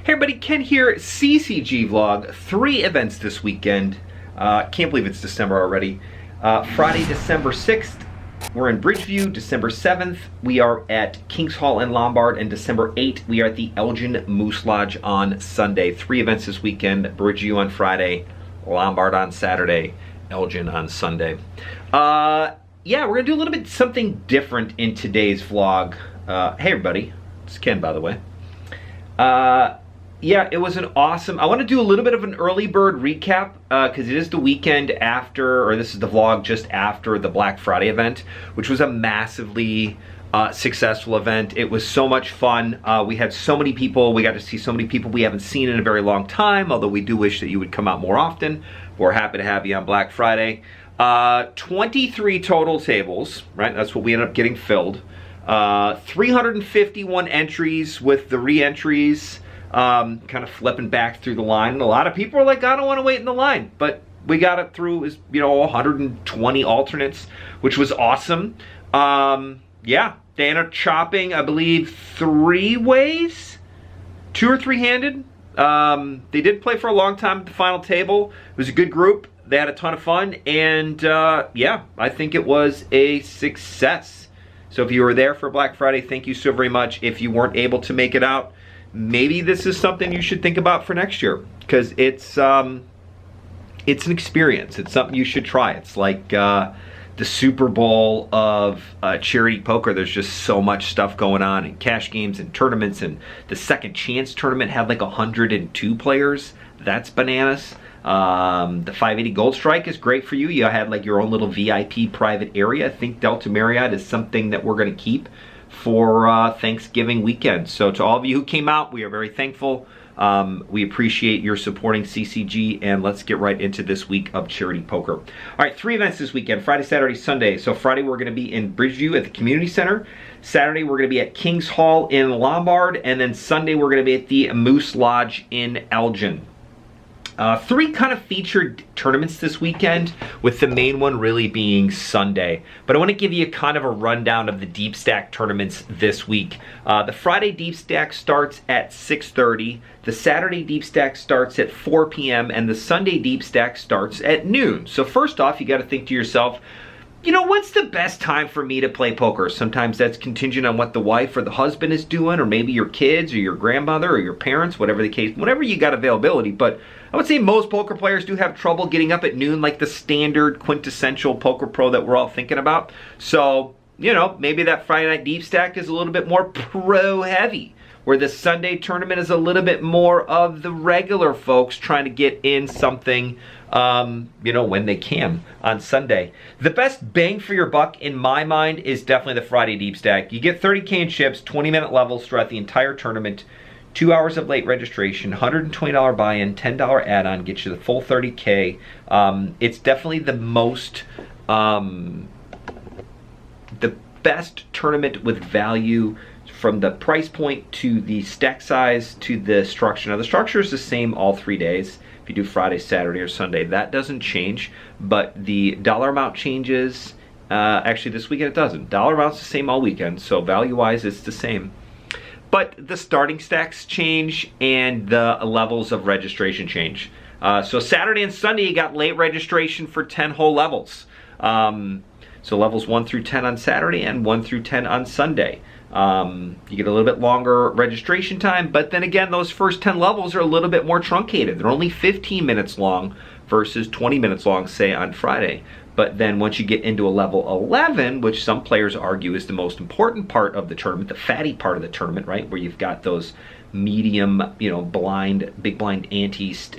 Hey everybody, Ken here, CCG Vlog. 3 events this weekend. Can't believe it's December already. Friday, December 6th, we're in Bridgeview. December 7th, we are at Kings Hall and Lombard. And December 8th, we are at the Elgin Moose Lodge on Sunday. 3 events this weekend, Bridgeview on Friday, Lombard on Saturday, Elgin on Sunday. Yeah, we're gonna do a little bit something different in today's vlog. Hey everybody, it's Ken, by the way. Yeah, it was an awesome, I want to do a little bit of an early bird recap because it is the weekend after, or this is the vlog just after the Black Friday event, which was a massively successful event. It was so much fun. We had so many people. We got to see so many people we haven't seen in a very long time, although we do wish that you would come out more often. We're happy to have you on Black Friday. 23 total tables, right? That's what we ended up getting filled. 351 entries with the re-entries. Kind of flipping back through the line, and a lot of people are like, I don't want to wait in the line, but we got it through, as you know, 120 alternates, which was awesome. Yeah, they ended up chopping, I believe, 3 ways, 2 or 3-handed. They did play for a long time at the final table. It was a good group. They had a ton of fun, and yeah, I think it was a success. So if you were there for Black Friday, thank you so very much. If you weren't able to make it out, maybe this is something you should think about for next year, because it's an experience. It's something you should try. It's like the Super Bowl of charity poker. There's just so much stuff going on, and cash games and tournaments, and the Second Chance tournament had like 102 players. That's bananas. The 580 Gold Strike is great for you. You had like your own little VIP private area. I think Delta Marriott is something that we're going to keep for Thanksgiving weekend. So to all of you who came out, we are very thankful. We appreciate your supporting CCG, and let's get right into this week of charity poker. All right, 3 events this weekend, Friday, Saturday, Sunday. So Friday we're going to be in Bridgeview at the Community Center. Saturday we're going to be at Kings Hall in Lombard, and then Sunday we're going to be at the Moose Lodge in Elgin. 3 kind of featured tournaments this weekend, with the main one really being Sunday. But I want to give you kind of a rundown of the Deepstacks tournaments this week. The Friday Deepstacks starts at 6:30. The Saturday Deepstacks starts at 4 p.m. and the Sunday Deepstacks starts at noon. So first off, you got to think to yourself, you know, what's the best time for me to play poker? Sometimes that's contingent on what the wife or the husband is doing, or maybe your kids or your grandmother or your parents, whatever the case, whenever you got availability. But I would say most poker players do have trouble getting up at noon, like the standard quintessential poker pro that we're all thinking about. So, you know, maybe that Friday night Deepstack is a little bit more pro heavy, where the Sunday tournament is a little bit more of the regular folks trying to get in something, you know, when they can on Sunday. The best bang for your buck in my mind is definitely the Friday Deepstack. You get 30K in chips, 20-minute levels throughout the entire tournament, 2 hours of late registration, $120 buy-in, $10 add-on, gets you the full 30K. It's definitely the most, the best tournament with value, from the price point to the stack size to the structure. Now the structure is the same all 3 days. If you do Friday, Saturday, or Sunday, that doesn't change, but the dollar amount changes. Actually this weekend it doesn't. Dollar amount's the same all weekend, so value-wise it's the same. But the starting stacks change and the levels of registration change. So Saturday and Sunday you got late registration for 10 whole levels. So levels 1 through 10 on Saturday and 1 through 10 on Sunday. You get a little bit longer registration time, but then again, those first 10 levels are a little bit more truncated. They're only 15 minutes long versus 20 minutes long, say, on Friday. But then once you get into a level 11, which some players argue is the most important part of the tournament, the fatty part of the tournament, right, where you've got those medium, you know, blind, big blind antes,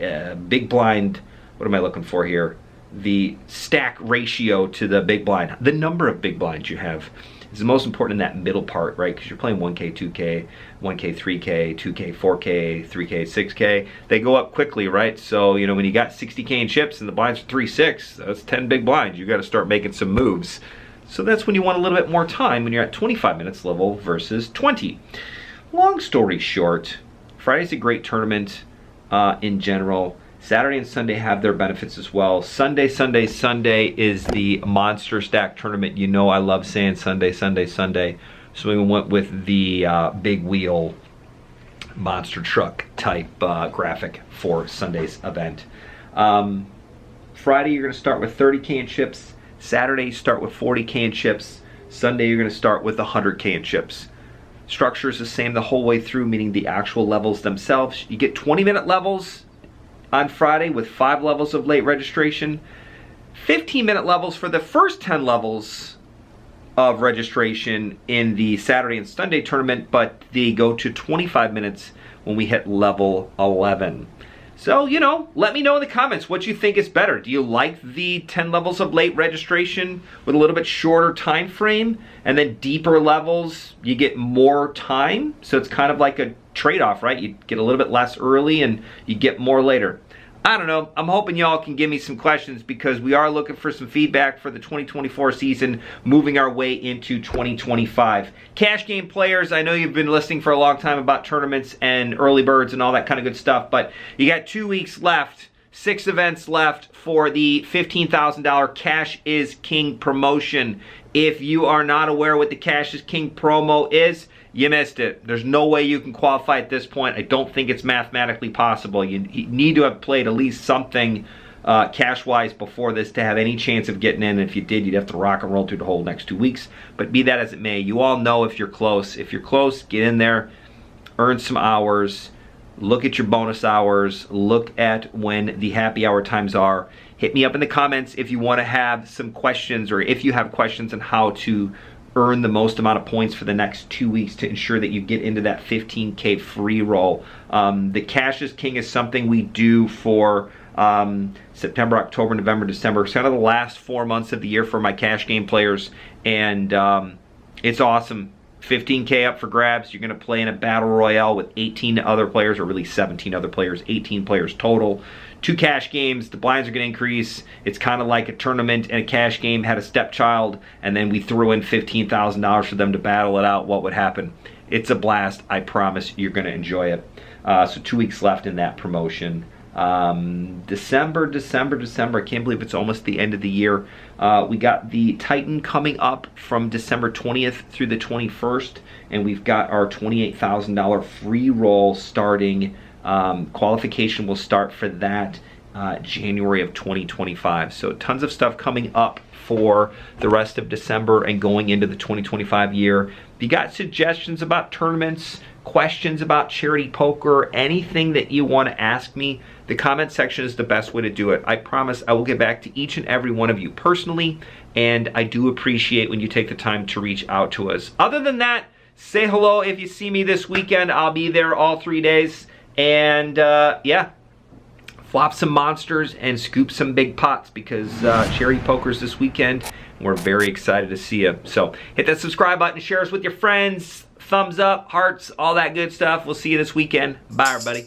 big blind, what am I looking for here? The stack ratio to the big blind, the number of big blinds you have is the most important in that middle part, right? Because you're playing 1K, 2K, 1K, 3K, 2K, 4K, 3K, 6K. They go up quickly, right? So, you know, when you got 60K in chips and the blinds are 3-6, that's 10 big blinds. You got to start making some moves. So that's when you want a little bit more time, when you're at 25 minutes level versus 20. Long story short, Friday's a great tournament in general. Saturday and Sunday have their benefits as well. Sunday is the Monster Stack tournament. You know I love saying Sunday. So we went with the big wheel monster truck type graphic for Sunday's event. Friday, you're going to start with 30K in chips. Saturday, you start with 40K in chips. Sunday, you're going to start with 100K in chips. Structure is the same the whole way through, meaning the actual levels themselves. You get 20-minute levels on Friday with 5 levels of late registration. 15-minute levels for the first 10 levels of registration in the Saturday and Sunday tournament, but they go to 25 minutes when we hit level 11. So, you know, let me know in the comments what you think is better. Do you like the 10 levels of late registration with a little bit shorter time frame, and then deeper levels, you get more time? So it's kind of like a trade-off, right? You get a little bit less early and you get more later. I don't know. I'm hoping y'all can give me some questions because we are looking for some feedback for the 2024 season, moving our way into 2025. Cash game players, I know you've been listening for a long time about tournaments and early birds and all that kind of good stuff, but you got 2 weeks left, 6 events left for the $15,000 Cash is King promotion. If you are not aware what the Cash is King promo is, you missed it. There's no way you can qualify at this point. I don't think it's mathematically possible. You need to have played at least something cash-wise before this to have any chance of getting in. And if you did, you'd have to rock and roll through the whole next 2 weeks. But be that as it may, you all know if you're close. If you're close, get in there, earn some hours, look at your bonus hours, look at when the happy hour times are. Hit me up in the comments if you want to have some questions, or if you have questions on how to earn the most amount of points for the next 2 weeks to ensure that you get into that 15K free roll. The Cash is King is something we do for September, October, November, December. It's kind of the last 4 months of the year for my cash game players, and it's awesome. 15K up for grabs. You're going to play in a battle royale with 18 other players, or really 17 other players, 18 players total. 2 cash games. The blinds are going to increase. It's kind of like a tournament and a cash game had a stepchild, and then we threw in $15,000 for them to battle it out. What would happen? It's a blast. I promise you're going to enjoy it. So 2 weeks left in that promotion. December. I can't believe it's almost the end of the year. We got the Titan coming up from December 20th through the 21st, and we've got our $28,000 free roll starting. Qualification will start for that January of 2025. So tons of stuff coming up for the rest of December and going into the 2025 year. If you got suggestions about tournaments, questions about charity poker, anything that you want to ask me, the comment section is the best way to do it. I promise I will get back to each and every one of you personally, and I do appreciate when you take the time to reach out to us. Other than that, say hello if you see me this weekend. I'll be there all 3 days, and yeah, flop some monsters and scoop some big pots because charity poker's this weekend, and we're very excited to see you. So hit that subscribe button, share us with your friends, thumbs up, hearts, all that good stuff. We'll see you this weekend. Bye, everybody.